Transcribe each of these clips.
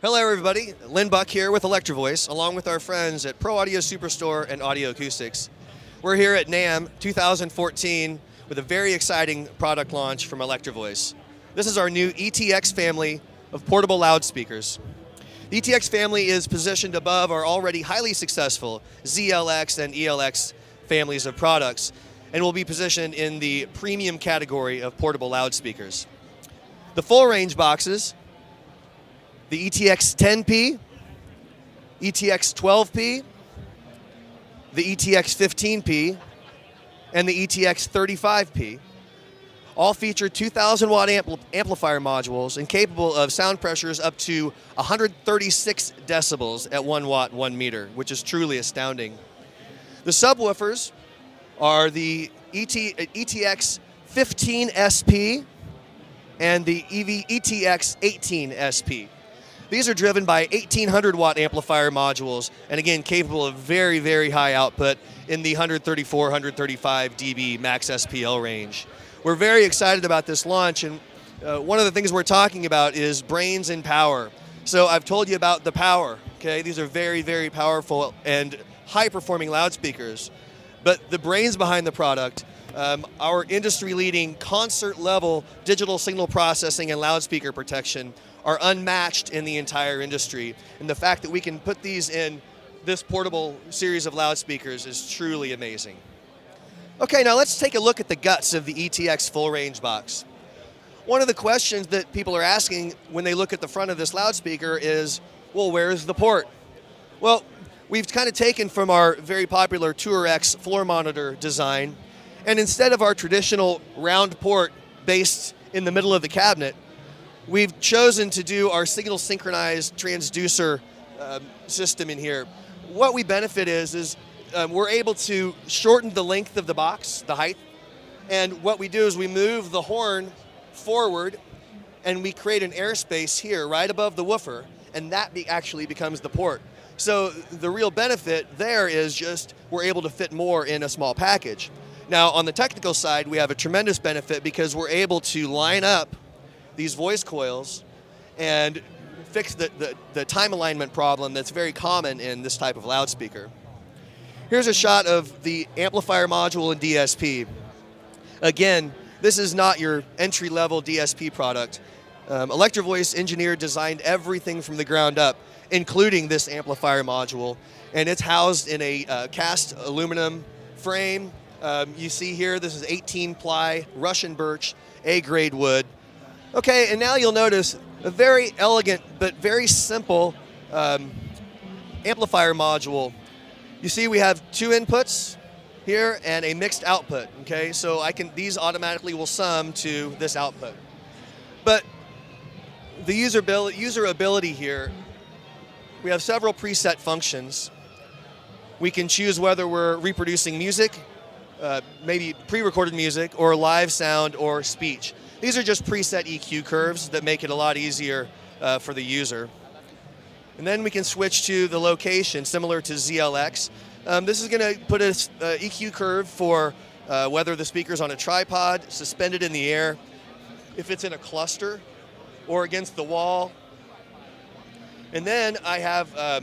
Hello everybody, Lin Buck here with Electro-Voice, along with our friends at Pro Audio Superstore and Audio Acoustics. We're here at NAMM 2014 with a very exciting product launch from Electro-Voice. This is our new ETX family of portable loudspeakers. The ETX family is positioned above our already highly successful ZLX and ELX families of products, and will be positioned in the premium category of portable loudspeakers. The full range boxes, the ETX 10P, ETX 12P, the ETX 15P, and the ETX 35P, all feature 2,000 watt amplifier modules and capable of sound pressures up to 136 decibels at 1 watt, 1 meter, which is truly astounding. The subwoofers are the ETX 15SP and the ETX 18SP. These are driven by 1,800 watt amplifier modules, and again, capable of very, very high output in the 134, 135 dB max SPL range. We're very excited about this launch, and one of the things we're talking about is brains and power. So I've told you about the power, okay? These are very, very powerful and high-performing loudspeakers. But the brains behind the product, our industry-leading concert-level digital signal processing and loudspeaker protection are unmatched in the entire industry. And the fact that we can put these in this portable series of loudspeakers is truly amazing. Okay, now let's take a look at the guts of the ETX full range box. One of the questions that people are asking when they look at the front of this loudspeaker is, well, where's the port? Well, we've kind of taken from our very popular Tour X floor monitor design, and instead of our traditional round port based in the middle of the cabinet, we've chosen to do our signal synchronized transducer system in here. What we benefit is we're able to shorten the length of the box, the height, and what we do is we move the horn forward and we create an airspace here right above the woofer, and that actually becomes the port. So the real benefit there is just we're able to fit more in a small package. Now on the technical side, we have a tremendous benefit because we're able to line up these voice coils and fix the time alignment problem that's very common in this type of loudspeaker. Here's a shot of the amplifier module and DSP. Again, this is not your entry-level DSP product. Electro-Voice engineered, designed everything from the ground up, including this amplifier module, and it's housed in a cast aluminum frame. You see here, this is 18-ply Russian birch, A-grade wood. Okay, and now you'll notice a very elegant but very simple amplifier module. You see we have 2 inputs here and a mixed output, okay? So these automatically will sum to this output. But the user ability here, we have several preset functions. We can choose whether we're reproducing music, maybe pre-recorded music, or live sound or speech. These are just preset EQ curves that make it a lot easier for the user. And then we can switch to the location, similar to ZLX. This is going to put an EQ curve for whether the speaker's on a tripod, suspended in the air, if it's in a cluster, or against the wall. And then I have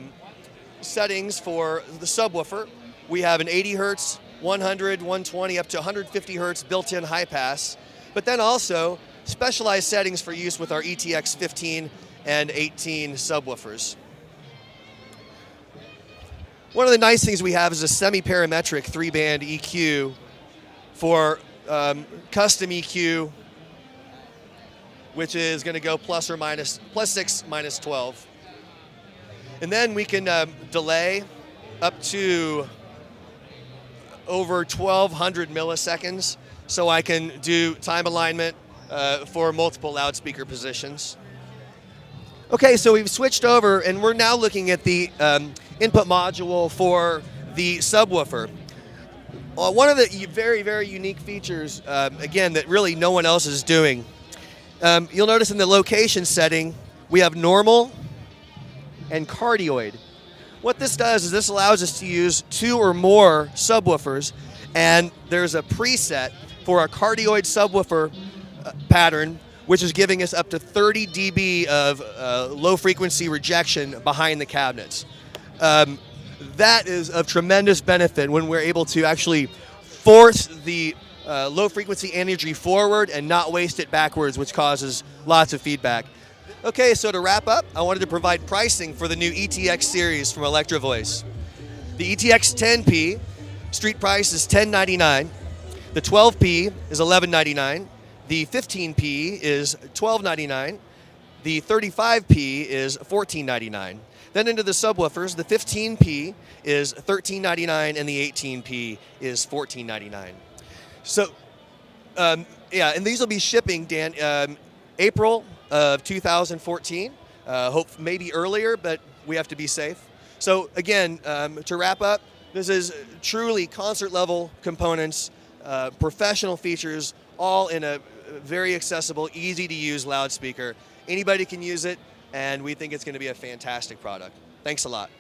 settings for the subwoofer. We have an 80 hertz, 100, 120, up to 150 hertz built-in high pass, but then also specialized settings for use with our ETX 15 and 18 subwoofers. One of the nice things we have is a semi-parametric 3-band EQ for custom EQ, which is going to go plus 6, minus 12. And then we can delay up to over 1,200 milliseconds, so I can do time alignment for multiple loudspeaker positions. Okay, so we've switched over and we're now looking at the input module for the subwoofer. One of the very, very unique features, again, that really no one else is doing, you'll notice in the location setting, we have normal and cardioid. What this does is this allows us to use 2 or more subwoofers, and there's a preset for a cardioid subwoofer pattern which is giving us up to 30 dB of low frequency rejection behind the cabinets. That is of tremendous benefit when we're able to actually force the low frequency energy forward and not waste it backwards, which causes lots of feedback. Okay, so to wrap up, I wanted to provide pricing for the new ETX series from Electro-Voice. The ETX 10P street price is $10.99. The 12P is $11.99. The 15P is $12.99. The 35P is $14.99. Then into the subwoofers, the 15P is $13.99 and the 18P is $14.99. So, yeah, and these will be shipping, Dan, April of 2014. Hope maybe earlier, but we have to be safe. So again, to wrap up, this is truly concert-level components, professional features, all in a very accessible, easy-to-use loudspeaker. Anybody can use it, and we think it's going to be a fantastic product. Thanks a lot.